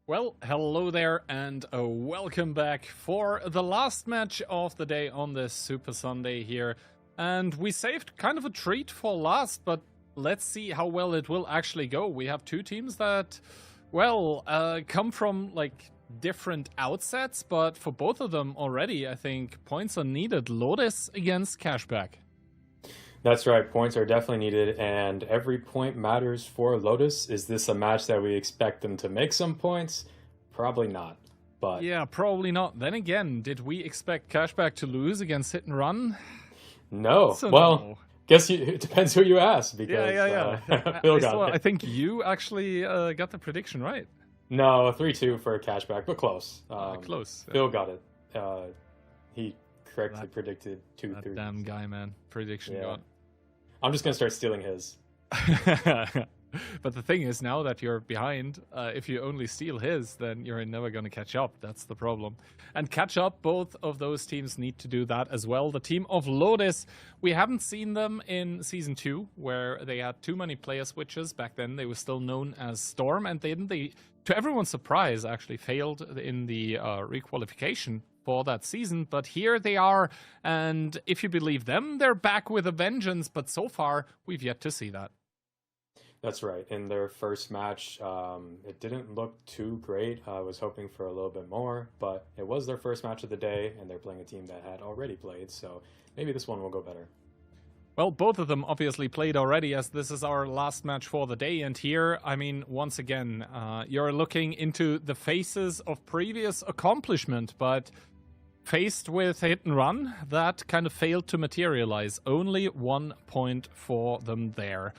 Well, hello there and welcome back for the last match of the day on this Super Sunday here. And we saved kind of a treat for last, but let's see how well it will actually go. We have two teams that, well, come from like different outsets, but for both of them already, I think points are needed. Lodis against Cashback. That's right, points are definitely needed, and every point matters for Lodis. Is this a match that we expect them to make some points? Probably not, but... Yeah, probably not. Then again, did we expect Cashback to lose against Hit and Run? No. So well, no. Guess it depends who you ask, because Phil got it. I think you actually got the prediction right. No, 3-2 for a Cashback, but close. Close. Phil got it. He correctly predicted 2-3. That damn guy, man. Prediction god. I'm just going to start stealing his. But the thing is, now that you're behind, if you only steal his, then you're never going to catch up. That's the problem. And catch up, both of those teams need to do that as well. The team of Lodis, we haven't seen them in Season 2, where they had too many player switches. Back then, they were still known as Storm, and they to everyone's surprise, actually failed in the requalification for that season, but here they are, and if you believe them, they're back with a vengeance, but so far, we've yet to see that. That's right. In their first match, it didn't look too great. I was hoping for a little bit more, but it was their first match of the day, and they're playing a team that had already played, so maybe this one will go better. Well, both of them obviously played already, as this is our last match for the day. And here, I mean, once again, you're looking into the faces of previous accomplishment, but faced with Hit and Run, that kind of failed to materialize. Only 1 point for them there.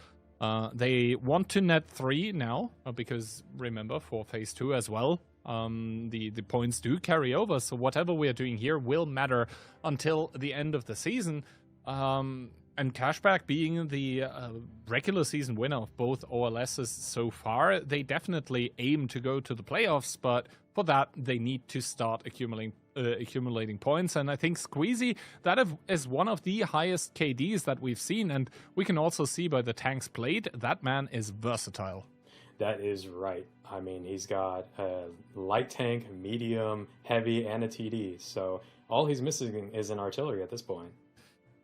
They want to net 3 now, because remember, for Phase 2 as well, the points do carry over. So whatever we are doing here will matter until the end of the season. And Cashback being the regular season winner of both OLSs so far, they definitely aim to go to the playoffs, but for that, they need to start accumulating points. And I think Squeezy, that is one of the highest KDs that we've seen, and we can also see by the tanks played, that man is versatile. That is right. I mean, he's got a light tank, medium, heavy, and a TD, so all he's missing is an artillery at this point.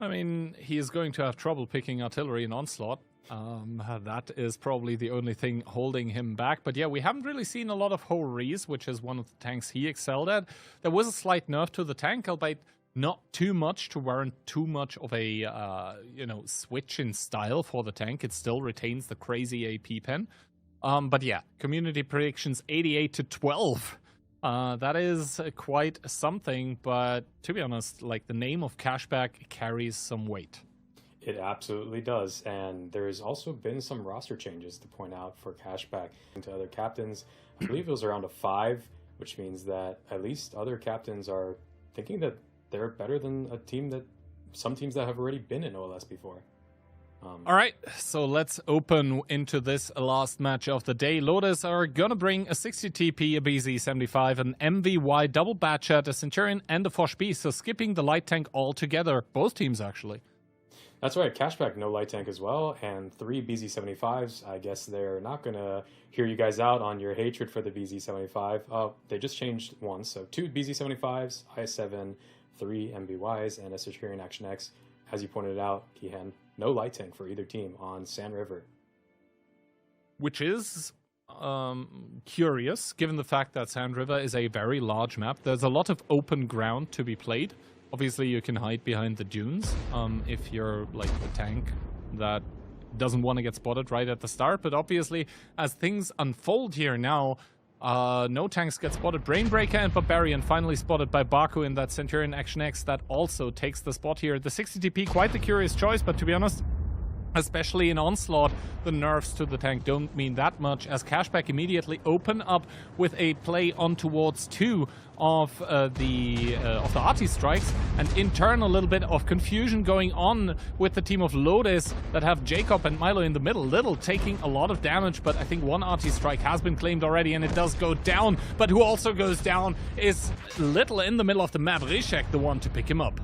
I mean, he is going to have trouble picking artillery in Onslaught. That is probably the only thing holding him back. But yeah, we haven't really seen a lot of Ho-Rees, which is one of the tanks he excelled at. There was a slight nerf to the tank, albeit not too much to warrant too much of a switch in style for the tank. It still retains the crazy AP pen. But yeah, community predictions 88-12. That is quite something, but to be honest, like, the name of Cashback carries some weight. It absolutely does, and there's also been some roster changes to point out for Cashback to other captains. I believe it was around a 5, which means that at least other captains are thinking that they're better than some teams that have already been in OLS before. All right, so let's open into this last match of the day. Lodis are gonna bring a 60 TP, a BZ75, an MVY double Batchat, a Centurion, and a Foch B, so skipping the light tank altogether. Both teams, actually. That's right, Cashback, no light tank as well, and 3 BZ75s. I guess they're not gonna hear you guys out on your hatred for the BZ75. They just changed one, so 2 BZ75s, I7, 3 MVYs, and a Centurion Action X. As you pointed out, Kihan, no light tank for either team on Sand River. Which is curious, given the fact that Sand River is a very large map. There's a lot of open ground to be played. Obviously, you can hide behind the dunes if you're like a tank that doesn't want to get spotted right at the start. But obviously, as things unfold here now, no tanks get spotted. Brainbreaker and Barbarian finally spotted by Baku in that Centurion Action X that also takes the spot here. The 60 TP, quite the curious choice, but to be honest, especially in Onslaught, the nerfs to the tank don't mean that much, as Cashback immediately open up with a play on towards 2 of the arty strikes, and in turn a little bit of confusion going on with the team of Lodis that have Jacob and Milo in the middle. Little taking a lot of damage, but I think one arty strike has been claimed already, and it does go down. But who also goes down is Little in the middle of the map. Rishek, the one to pick him up.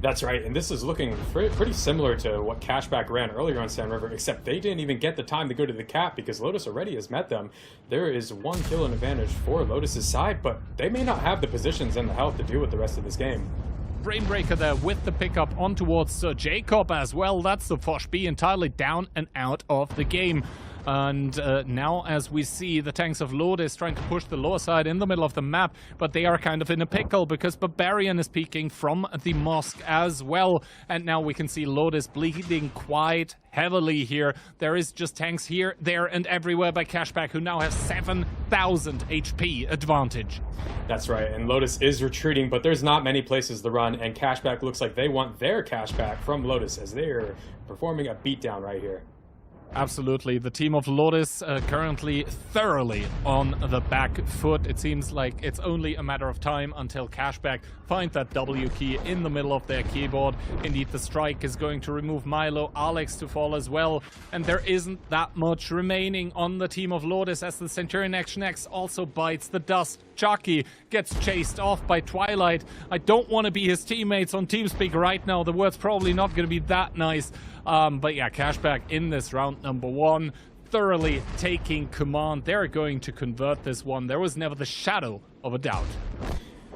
That's right, and this is looking pretty similar to what Cashback ran earlier on Sand River, except they didn't even get the time to go to the cap because Lodis already has met them. There is 1 kill in advantage for Lodis' side, but they may not have the positions and the health to deal with the rest of this game. Brainbreaker there with the pickup on towards Sir Jacob as well. That's the Fosh B entirely down and out of the game. And now, as we see, the tanks of Lodis trying to push the lower side in the middle of the map, but they are kind of in a pickle because Barbarian is peeking from the mosque as well. And now we can see Lodis bleeding quite heavily here. There is just tanks here, there, and everywhere by Cashback, who now has 7,000 HP advantage. That's right, and Lodis is retreating, but there's not many places to run, and Cashback looks like they want their Cashback from Lodis as they're performing a beatdown right here. Absolutely. The team of Lodis currently thoroughly on the back foot. It seems like it's only a matter of time until Cashback find that W key in the middle of their keyboard. Indeed, the strike is going to remove Milo, Alex to fall as well. And there isn't that much remaining on the team of Lodis as the Centurion Action X also bites the dust. Chucky gets chased off by Twilight. I don't want to be his teammates on TeamSpeak right now. The word's probably not going to be that nice. But yeah, Cashback in this round number 1, thoroughly taking command. They're going to convert this one. There was never the shadow of a doubt.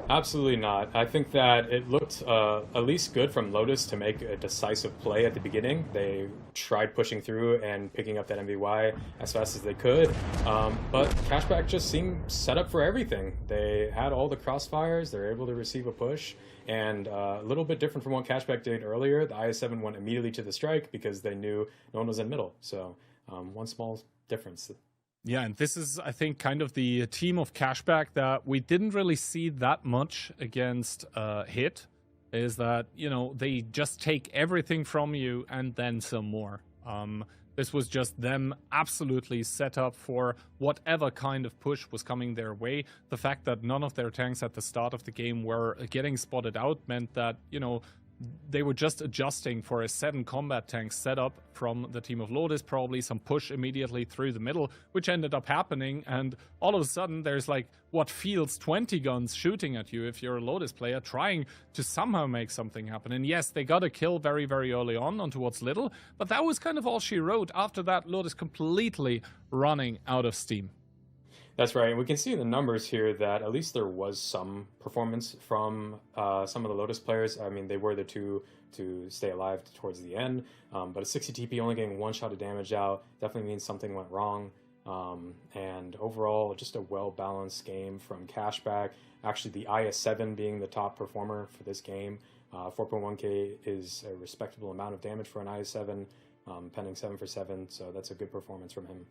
Absolutely not. I think that it looked at least good from Lodis to make a decisive play at the beginning. They tried pushing through and picking up that MVY as fast as they could, but Cashback just seemed set up for everything. They had all the crossfires, they were able to receive a push, and a little bit different from what Cashback did earlier. The IS-7 went immediately to the strike because they knew no one was in middle, so one small difference. Yeah, and this is, I think, kind of the team of Cashback that we didn't really see that much against Hit, is that, you know, they just take everything from you and then some more. This was just them absolutely set up for whatever kind of push was coming their way. The fact that none of their tanks at the start of the game were getting spotted out meant that, you know, they were just adjusting for a 7 combat tank setup from the team of Lodis, probably some push immediately through the middle, which ended up happening, and all of a sudden there's like what feels 20 guns shooting at you if you're a Lodis player, trying to somehow make something happen. And yes, they got a kill very, very early on towards Little, but that was kind of all she wrote. After that, Lodis completely running out of steam. That's right, and we can see in the numbers here that at least there was some performance from some of the Lodis players. I mean, they were the two to stay alive towards the end, but a 60 TP only getting 1 shot of damage out definitely means something went wrong. And overall, just a well-balanced game from Cashback. Actually, the IS-7 being the top performer for this game. 4.1k is a respectable amount of damage for an IS-7, pending 7 for 7, so that's a good performance from him.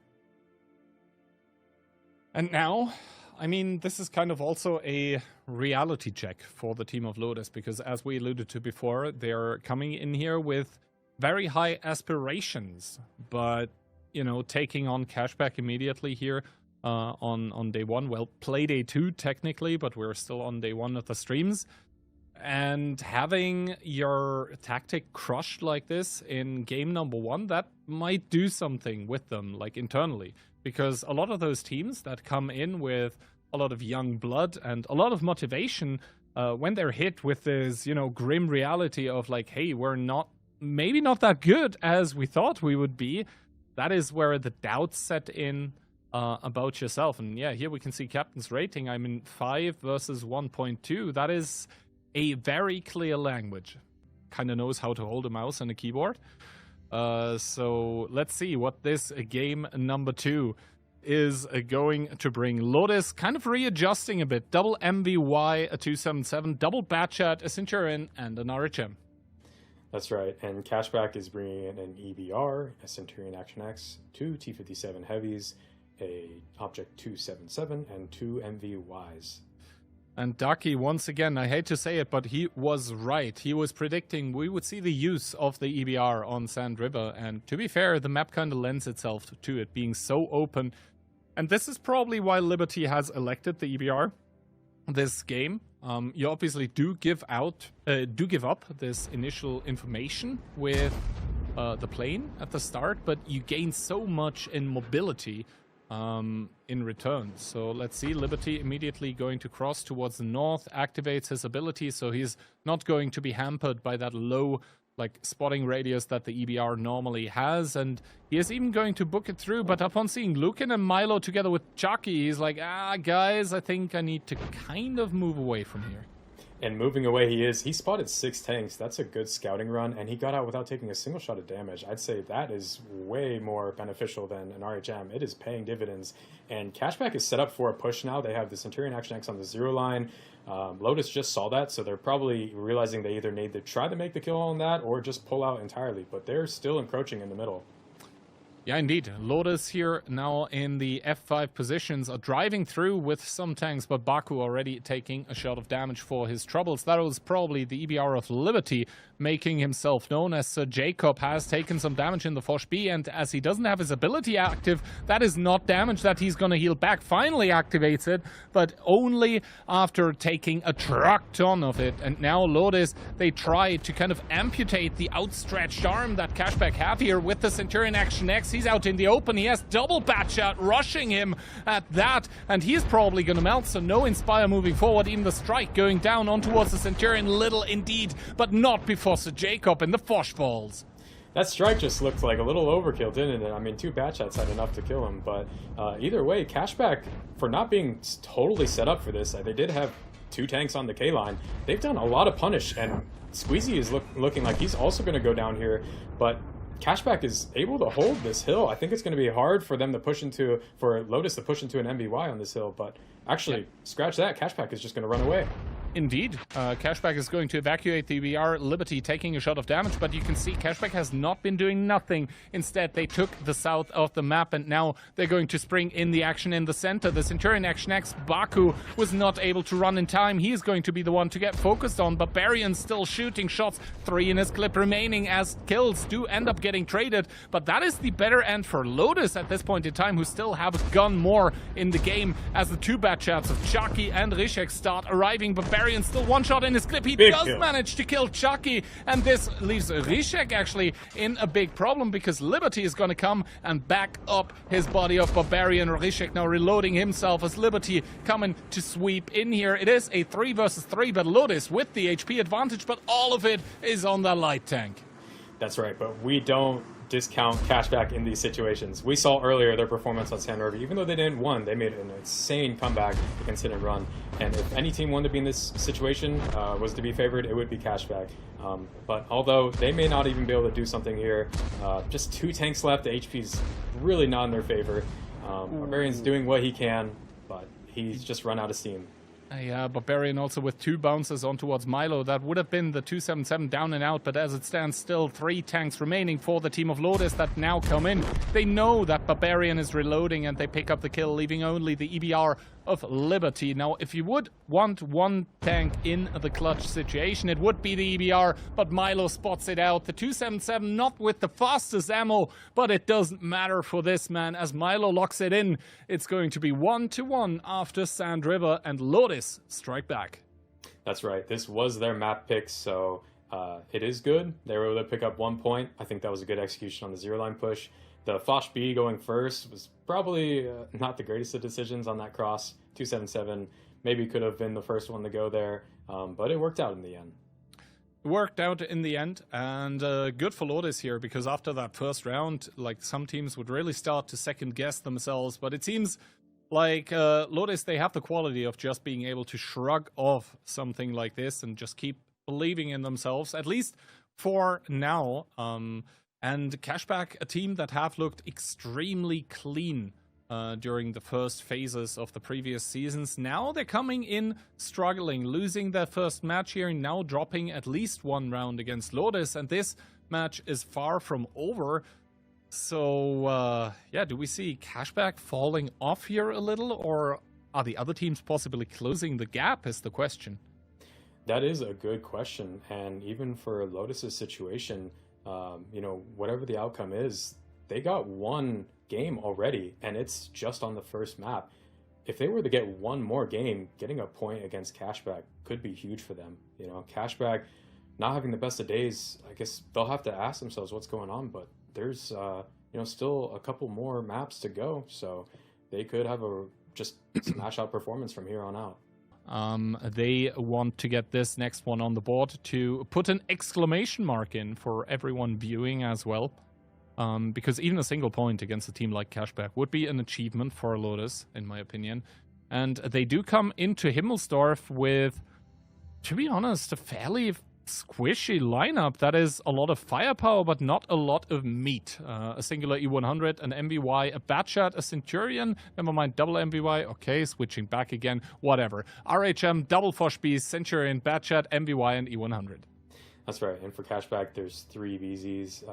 And now, I mean, this is kind of also a reality check for the team of Lodis, because as we alluded to before, they're coming in here with very high aspirations, but, you know, taking on Cashback immediately here on day 1. Well, play day 2 technically, but we're still on day 1 of the streams. And having your tactic crushed like this in game number 1, that might do something with them, like internally. Because a lot of those teams that come in with a lot of young blood and a lot of motivation, when they're hit with this, you know, grim reality of like, hey, we're maybe not that good as we thought we would be, that is where the doubts set in about yourself. And yeah, here we can see Captain's rating. I mean, 5 versus 1.2. That is a very clear language. Kind of knows how to hold a mouse and a keyboard. So let's see what this game number 2 is going to bring. Lodis kind of readjusting a bit. Double MVY, a 277, double Batchat, a Centurion, and an RHM. That's right, and Cashback is bringing in an EBR, a Centurion Action X, 2 T57 Heavies, a Object 277, and 2 MVYs. And Ducky, once again, I hate to say it, but he was right. He was predicting we would see the use of the EBR on Sand River. And to be fair, the map kind of lends itself to it being so open. And this is probably why Liberty has elected the EBR this game. You obviously do give up this initial information with the plane at the start, but you gain so much in mobility in return. So let's see, Liberty immediately going to cross towards the north, activates his ability, so he's not going to be hampered by that low spotting radius that the EBR normally has, and he is even going to book it through, but upon seeing Lukin and Milo together with Chucky, he's like, guys, I think I need to kind of move away from here. And moving away he spotted 6 tanks. That's a good scouting run, and he got out without taking a single shot of damage. I'd say that is way more beneficial than an RHM. It is paying dividends, and Cashback is set up for a push now. They have the Centurion Action X on the 0 line. Lodis just saw that, so they're probably realizing they either need to try to make the kill on that or just pull out entirely, but they're still encroaching in the middle. Yeah, indeed. Lodis here now in the F5 positions are driving through with some tanks, but Baku already taking a shot of damage for his troubles. That was probably the EBR of Liberty making himself known, as Sir Jacob has taken some damage in the Foch B, and as he doesn't have his ability active, that is not damage that he's going to heal back. Finally activates it, but only after taking a truck ton of it. And now Lodis, they try to kind of amputate the outstretched arm that Cashback have here with the Centurion Action X. He's out in the open. He has double bat shot rushing him at that, and he's probably going to melt, so no Inspire moving forward. Even the strike going down on towards the Centurion, little indeed, but not before Sir Jacob in the Foch balls. That strike just looked like a little overkill, didn't it? I mean, 2 bat shots had enough to kill him, but either way, Cashback, for not being totally set up for this, they did have 2 tanks on the K-line. They've done a lot of punish, and Squeezy is looking like he's also going to go down here, but Cashback is able to hold this hill. I think it's going to be hard for them to for Lodis to push into an MBY on this hill, but actually, scratch that, Cashback is just going to run away. Indeed. Cashback is going to evacuate the EBR. Liberty taking a shot of damage, but you can see Cashback has not been doing nothing. Instead, they took the south of the map, and now they're going to spring in the action in the center. The Centurion Action X, Baku, was not able to run in time. He is going to be the one to get focused on. Barbarian still shooting shots. 3 in his clip remaining, as kills do end up getting traded. But that is the better end for Lodis at this point in time, who still have a gun more in the game, as the 2 bat shots of Chucky and Rishek start arriving. Barbarian still 1 shot in his clip. He does manage to kill Chucky, and this leaves Rishek actually in a big problem, because Liberty is going to come and back up his body of Barbarian. Rishek now reloading himself as Liberty coming to sweep in here. It is a 3 versus 3, but Lodis with the HP advantage, but all of it is on the light tank. That's right, but we don't discount Cashback in these situations. We saw earlier their performance on San River. Even though they didn't win, they made an insane comeback against Hit and Run. And if any team wanted to be in this situation, was to be favored, it would be Cashback. But although they may not even be able to do something here, just 2 tanks left, the HP's really not in their favor. Barbarian's doing what he can, but he's just run out of steam. Yeah, Barbarian also with 2 bounces on towards Milo. That would have been the 277 down and out, but as it stands, still 3 tanks remaining for the team of Lodis that now come in. They know that Barbarian is reloading, and they pick up the kill, leaving only the EBR of Liberty. Now, if you would want 1 tank in the clutch situation, it would be the EBR, but Milo spots it out. The 277 not with the fastest ammo, but it doesn't matter for this man, as Milo locks it in. It's going to be 1-1 after Sand River, and Lodis strike back. That's right. This was their map pick, so it is good. They were able to pick up 1 point. I think that was a good execution on the 0 line push. The Foch B going first was probably not the greatest of decisions on that cross. 277 maybe could have been the first one to go there, but it worked out in the end. Worked out in the end, and good for Lodis here, because after that first round, some teams would really start to second guess themselves, but it seems like Lodis, they have the quality of just being able to shrug off something like this and just keep believing in themselves, at least for now. And Cashback, a team that have looked extremely clean during the first phases of the previous seasons. Now they're coming in struggling, losing their first match here, and now dropping at least 1 round against Lodis, and this match is far from over. So, yeah, do we see Cashback falling off here a little, or are the other teams possibly closing the gap is the question. That is a good question, and even for Lodis's situation, whatever the outcome is, they got 1 game already, and it's just on the first map. If they were to get 1 more game, getting a point against Cashback could be huge for them. Cashback not having the best of days, I guess they'll have to ask themselves what's going on, but there's still a couple more maps to go, so they could have a just smash out performance from here on out. They want to get this next one on the board to put an exclamation mark in for everyone viewing as well. Because even a single point against a team like Cashback would be an achievement for Lodis, in my opinion. And they do come into Himmelsdorf with, to be honest, a fairly squishy lineup. That is a lot of firepower, but not a lot of meat. A singular E100, an MVY, a Batchat, a Centurion, never mind double MVY, okay, switching back again, whatever. RHM, double Foshbees, Centurion, Batchat, MVY, and E100. That's right, and for Cashback, there's 3 BZs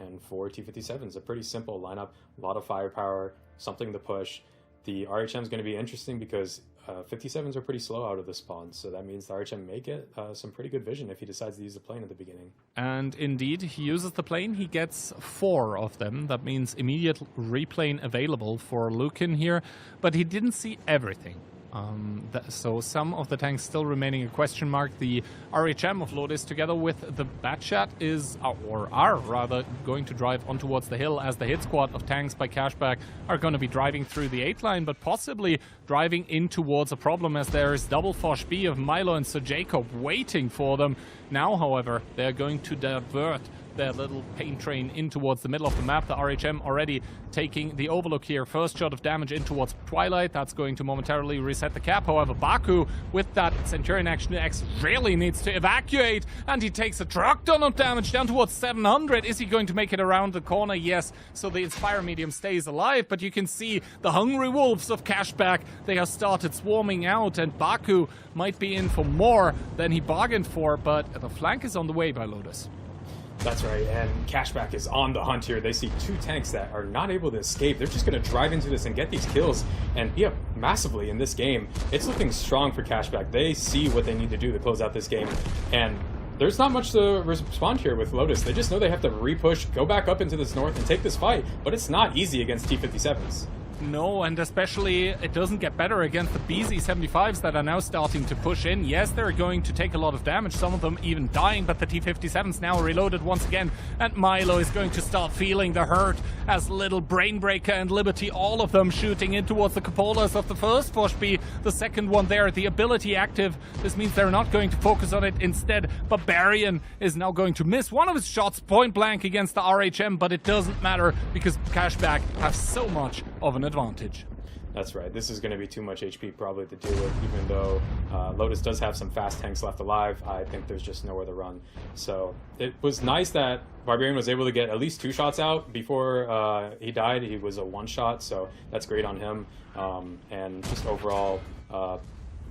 and 4 T57s. A pretty simple lineup, a lot of firepower, something to push. The RHM is going to be interesting because 57s are pretty slow out of the spawn, so that means the RHM may get some pretty good vision if he decides to use the plane at the beginning. And indeed, he uses the plane. He gets 4 of them. That means immediate replane available for Lukin here, but he didn't see everything. So some of the tanks still remaining a question mark. The RHM of Lodis together with the Batchat are rather going to drive on towards the hill, as the hit squad of tanks by Cashback are going to be driving through the 8 line, but possibly driving in towards a problem, as there is double Fosh B of Milo and Sir Jacob waiting for them. Now, however, they're going to divert their little paint train in towards the middle of the map. The RHM already taking the overlook here. First shot of damage in towards Twilight. That's going to momentarily reset the cap. However, Baku, with that Centurion Action X, really needs to evacuate, and he takes a truck ton of damage down towards 700. Is he going to make it around the corner? Yes. So the Inspire Medium stays alive, but you can see the hungry wolves of Cashback. They have started swarming out, and Baku might be in for more than he bargained for, but the flank is on the way by Lodis. That's right, and Cashback is on the hunt here. They see 2 tanks that are not able to escape. They're just going to drive into this and get these kills and be up massively in this game. It's looking strong for Cashback. They see what they need to do to close out this game, and there's not much to respond here with Lodis. They just know they have to re-push, go back up into this north, and take this fight, but it's not easy against T57s. No, and especially it doesn't get better against the BZ75s that are now starting to push in. Yes, they're going to take a lot of damage, some of them even dying, but the T57s now reloaded once again, and Milo is going to start feeling the hurt as Little Brainbreaker and Liberty, all of them shooting in towards the cupolas of the first Foshby, the second one there, the ability active. This means they're not going to focus on it. Instead, Barbarian is now going to miss one of his shots point blank against the RHM, but it doesn't matter because Cashback have so much of an advantage. That's right. This is going to be too much HP probably to deal with, even though Lodis does have some fast tanks left alive. I think there's just nowhere to run. So it was nice that Barbarian was able to get at least 2 shots out before he died. He was a 1-shot, so that's great on him. And just overall,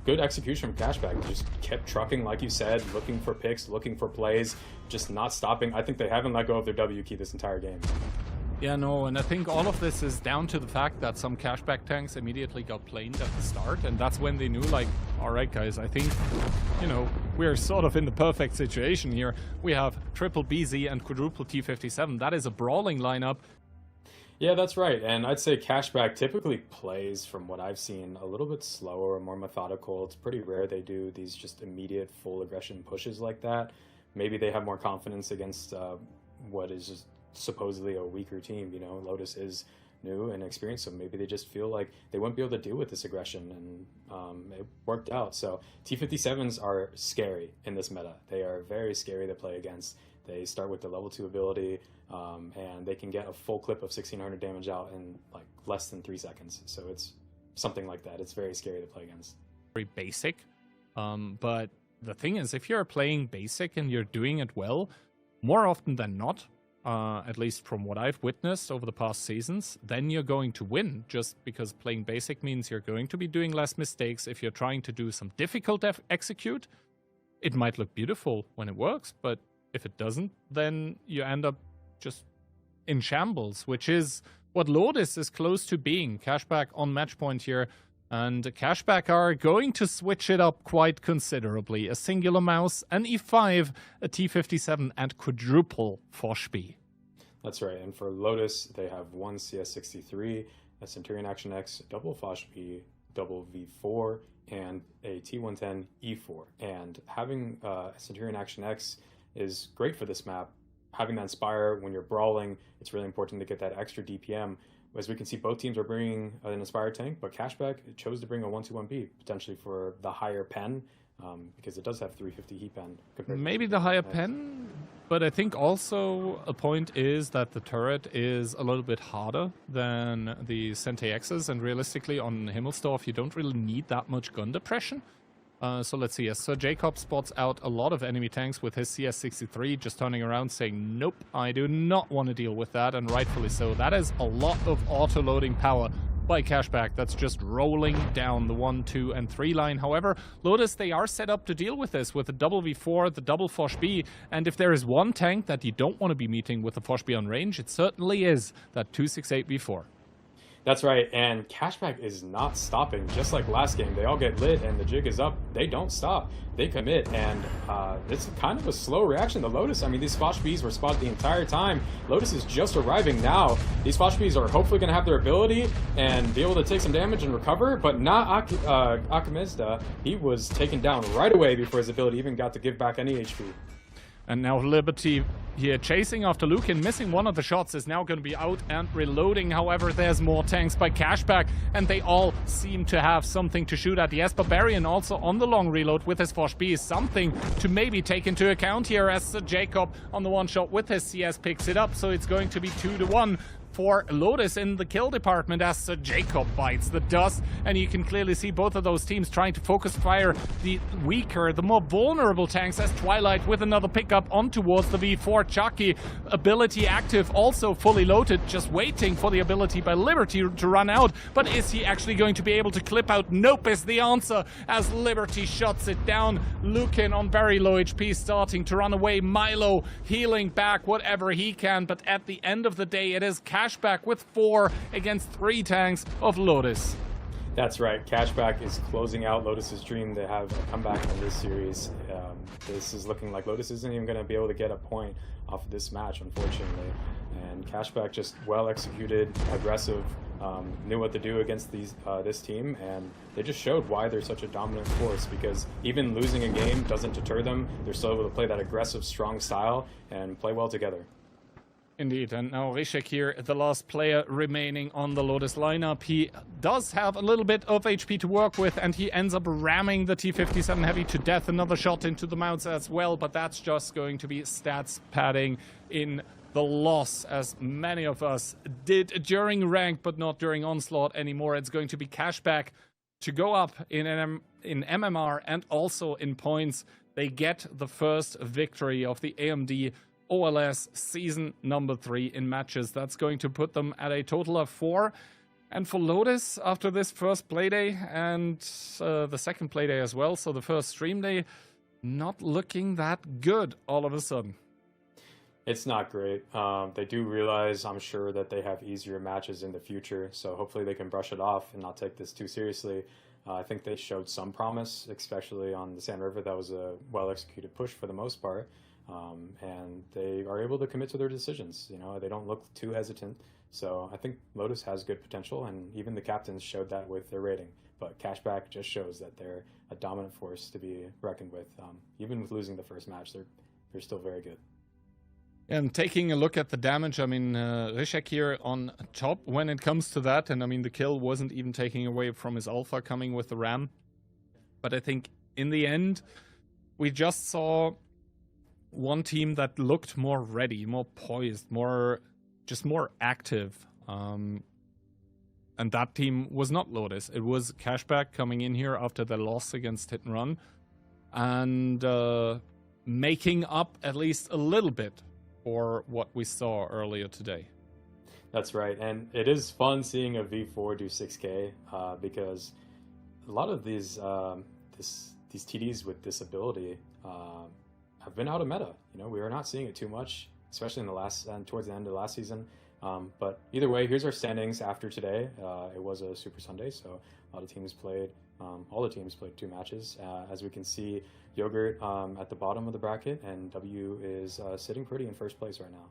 good execution from Cashback. Just kept trucking, like you said, looking for picks, looking for plays, just not stopping. I think they haven't let go of their W key this entire game. Yeah, no, and I think all of this is down to the fact that some Cashback tanks immediately got planed at the start, and that's when they knew, like, alright guys, I think, you know, we're sort of in the perfect situation here. We have triple BZ and quadruple T57. That is a brawling lineup. Yeah, that's right, and I'd say Cashback typically plays, from what I've seen, a little bit slower, more methodical. It's pretty rare they do these just immediate full aggression pushes like that. Maybe they have more confidence against what is just supposedly a weaker team. You know, Lodis is new and experienced, so maybe they just feel like they won't be able to deal with this aggression, and it worked out. So T57s are scary in this meta. They are very scary to play against. They start with the level 2 ability, and they can get a full clip of 1600 damage out in like less than 3 seconds. So it's something like that. It's very scary to play against. Very basic, but the thing is, if you're playing basic and you're doing it well, more often than not, at least from what I've witnessed over the past seasons, then you're going to win, just because playing basic means you're going to be doing less mistakes. If you're trying to do some difficult execute, it might look beautiful when it works, but if it doesn't, then you end up just in shambles, which is what Lodis is close to being. Cashback on match point here, and Cashback are going to switch it up quite considerably. A singular mouse, an E5, a T57, and quadruple Foshby. That's right, and for Lodis, they have 1 CS63, a Centurion Action X, double Foshby, double V4, and a T110 E4. And having a Centurion Action X is great for this map. Having that Inspire when you're brawling, it's really important to get that extra DPM. as we can see, both teams are bringing an Inspired tank, but Cashback chose to bring a 121B, potentially for the higher pen, because it does have 350 heat pen. Maybe the higher pen, but I think also a point is that the turret is a little bit harder than the Sente X's, and realistically on Himmelsdorf you don't really need that much gun depression. So let's see, as Sir Jacob spots out a lot of enemy tanks with his CS-63, just turning around saying, nope, I do not want to deal with that, and rightfully so. That is a lot of auto-loading power by Cashback that's just rolling down the 1, 2, and 3 line. However, Lodis, they are set up to deal with this with the double V4, the double Foch B, and if there is one tank that you don't want to be meeting with the Foch B on range, it certainly is that 268 V4. That's right, and Cashback is not stopping. Just like last game, they all get lit and the jig is up. They don't stop. They commit, and it's kind of a slow reaction to Lodis. I mean, these Foch Bs were spotted the entire time. Lodis is just arriving now. These Foch Bs are hopefully going to have their ability and be able to take some damage and recover, but not Akimizda. He was taken down right away before his ability even got to give back any HP. And now Liberty here chasing after Lukin, missing one of the shots, is now going to be out and reloading. However, there's more tanks by Cashback, and they all seem to have something to shoot at. Yes, Barbarian also on the long reload with his Foch B is something to maybe take into account here, as Jacob on the one shot with his CS picks it up. So it's going to be 2-1 for Lodis in the kill department as Jacob bites the dust, and you can clearly see both of those teams trying to focus fire the weaker, the more vulnerable tanks, as Twilight with another pickup on towards the V4. Chucky, ability active, also fully loaded, just waiting for the ability by Liberty to run out, but is he actually going to be able to clip out? Nope is the answer, as Liberty shuts it down. Lukin on very low HP starting to run away. Milo healing back whatever he can, but at the end of the day it is Cashback with 4 against 3 tanks of Lodis. That's right. Cashback is closing out Lodis's dream to have a comeback in this series. This is looking like Lodis isn't even going to be able to get a point off of this match, unfortunately. And Cashback just well executed, aggressive, knew what to do against this team, and they just showed why they're such a dominant force, because even losing a game doesn't deter them. They're still able to play that aggressive, strong style and play well together. Indeed, and now Rishek here, the last player remaining on the Lodis lineup. He does have a little bit of HP to work with, and he ends up ramming the T-57 Heavy to death. Another shot into the mounts as well, but that's just going to be stats padding in the loss, as many of us did during rank, but not during Onslaught anymore. It's going to be Cashback to go up in MMR and also in points. They get the first victory of the AMD OLS season number 3 in matches. That's going to put them at a total of 4. And for Lodis, after this first playday and the second playday as well, so the first stream day, not looking that good all of a sudden. It's not great. They do realize, I'm sure, that they have easier matches in the future, so hopefully they can brush it off and not take this too seriously. I think they showed some promise, especially on the Sand River. That was a well-executed push for the most part. And they are able to commit to their decisions. You know, they don't look too hesitant. So I think Lodis has good potential, and even the captains showed that with their rating. But Cashback just shows that they're a dominant force to be reckoned with. Even with losing the first match, they're still very good. And taking a look at the damage, I mean, Rishek here on top when it comes to that. And I mean, the kill wasn't even taking away from his alpha coming with the ram. But I think in the end, we just saw one team that looked more ready, more poised, more active. And that team was not Lodis. It was Cashback coming in here after the loss against Hit and Run and making up at least a little bit for what we saw earlier today. That's right, and it is fun seeing a V4 do 6K because a lot of these TDs with this ability have been out of meta. You know, we are not seeing it too much, especially in the last and towards the end of last season. But either way, here's our standings after today. It was a Super Sunday, so a lot of teams played. All the teams played 2 matches. As we can see, Yogurt at the bottom of the bracket, and W is sitting pretty in first place right now.